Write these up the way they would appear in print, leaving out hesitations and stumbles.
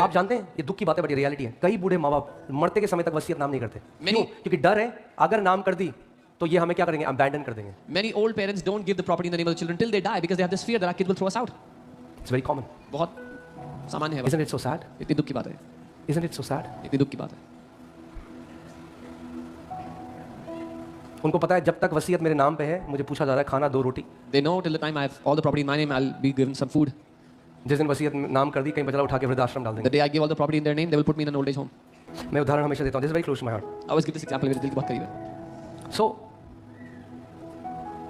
आप जानते हैं ये दुख की बात है, बड़ी रियलिटी है। कई बूढ़े माँ बाप मरते के समय तक वसीयत नाम नहीं करते। क्यों? क्योंकि डर है अगर नाम कर दी तो ये हमें क्या करेंगे, अबैंडन कर देंगे। Many old parents don't give the property in the name of the children till they die because they have this fear that our kid will throw us out. It's very common. बहुत सामान्य है। Isn't it so sad? इतनी दुख की बात है। Isn't it so sad? इतनी दुख की बात है। उनको पता है जब तक वसीयत मेरे नाम पे है मुझे पूछा जा रहा है खाना 2 रोटी। They know till the time I have all the property in my name, I'll be given some food. जिस दिन वसीयत नाम कर दी कहीं बचला उठा के वृद्धाश्रम डाल The देंगे। day I give all the property in their name, they will put me in an old age home. मैं उदाहरण हमेशा देता हूँ, this is very close to my heart. I always give this example मेरे दिल की बहुत करीब है। So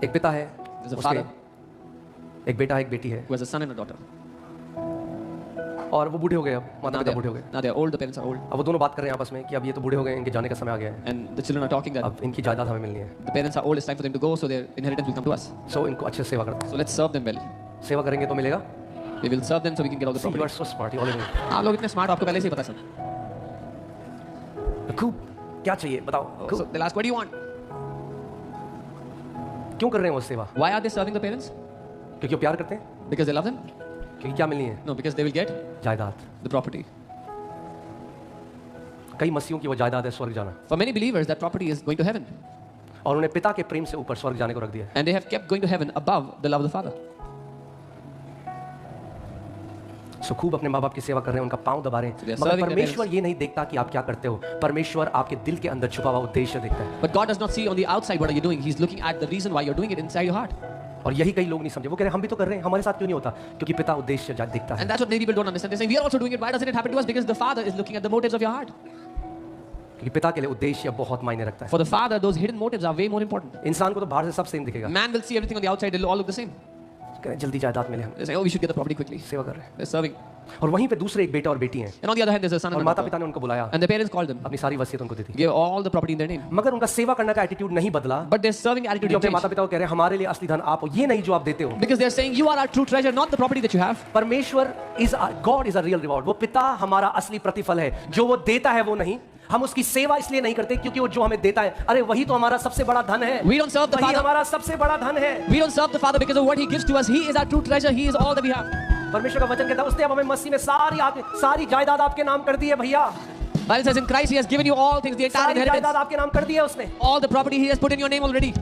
एक पिता है, There's a उसके father एक बेटा है, एक बेटी है, who has a son and a daughter. और वो बूढ़े हो गए, अब माता पिता बूढ़े हो गए। Now they are old, the parents are old. अब वो दोनों बात कर रहे हैं आपस में कि अब ये तो बूढ़े हो गए, इनके जाने का समय आ गया है, And the children are talking that अब इनकी जायदाद हमें मिलनी है। the parents are old, it's time for them to go, so their inheritance will come to us. So इनको अच्छे से सेवा करते So let's serve them well. हैं। सेवा करेंगे तो मिलेगा। We will serve them so we can get all the See, you are property. so smart, you already know. आप लोग इतने स्मार्ट, आपको पहले से ही पता सब. खूब क्या चाहिए बताओ। खूब So they'll ask, what do you want? क्यों कर रहे हैं वो सेवा? Why are they serving the parents? क्योंकि वो प्यार करते हैं, Because they love them? क्योंकि क्या मिलनी है? No, because they will get जायदाद। the property. कई मसीहों की वो जायदाद है स्वर्ग जाना, For many believers, that property is going to heaven. और उन्हें पिता के प्रेम से ऊपर स्वर्ग जाने को रख दिया है। And they have kept going to heaven above the love of the Father. सो खूब अपने माँ बाप की सेवा कर रहे हैं, उनका पांव दबा रहे So they हैं, are मगर serving their परमेश्वर parents. ये नहीं देखता कि आप क्या करते हो। परमेश्वर आपके दिल के अंदर छुपा हुआ उद्देश्य देखता है। But God does not see on the outside what are you doing. He's looking at the reason why you're doing it inside your heart. और यही कई लोग नहीं समझे, वो कह रहे हैं हम भी तो कर रहे हैं, हमारे साथ क्यों नहीं होता? क्योंकि पिता उद्देश्य देखता है। And that's what many people don't understand. They're saying, we are also doing it. Why doesn't it happen to us? Because the Father is looking at the motives of your heart. क्योंकि पिता के लिए उद्देश्य बहुत मायने रखता है। For the Father, those hidden motives are way more important. इंसान को तो बाहर से सब सेम दिखेगा, Man will see everything on the outside. It'll all look the same. कह रहे हैं, जल्दी जायदाद मिले, हम They say, oh, we should get the property quickly. सेवा कर रहे हैं। They're serving. और वहीं पे दूसरे एक बेटा और बेटी हैं, And on the other hand, there's a son और and a माता daughter. पिता ने उनको बुलाया, And the parents called them. अपनी सारी वसीयत उनको दी थी, Gave all the property in their name. मगर उनका सेवा करने का एटीट्यूड नहीं बदला। But their serving attitude क्योंकि अपने didn't माता change. पिता को कह रहे हैं हमारे लिए असली धन आप हो, ये नहीं जो आप देते हो। Because they're saying, you are our true treasure, not the property that you have. परमेश्वर is God is a real reward. वो पिता हमारा असली प्रतिफल है, जो वो देता है वो नहीं। हम उसकी सेवा इसलिए नहीं करते क्योंकि वो जो हमें देता है, अरे वही तो हमारा सबसे बड़ा धन है। We don't serve the वही Father. हमारा सबसे बड़ा धन है। We don't serve the Father because of what He gives to us. He is our true treasure. He is all that we have. परमेश्वर का वचन कहता है उसने अब हमें मसीह में सारी जायदाद आपके नाम कर दी है भैया। Bible says in Christ He has given you all things, the entire सारी inheritance. जायदाद आपके नाम कर दी है उसने। All the property He has put in your name already.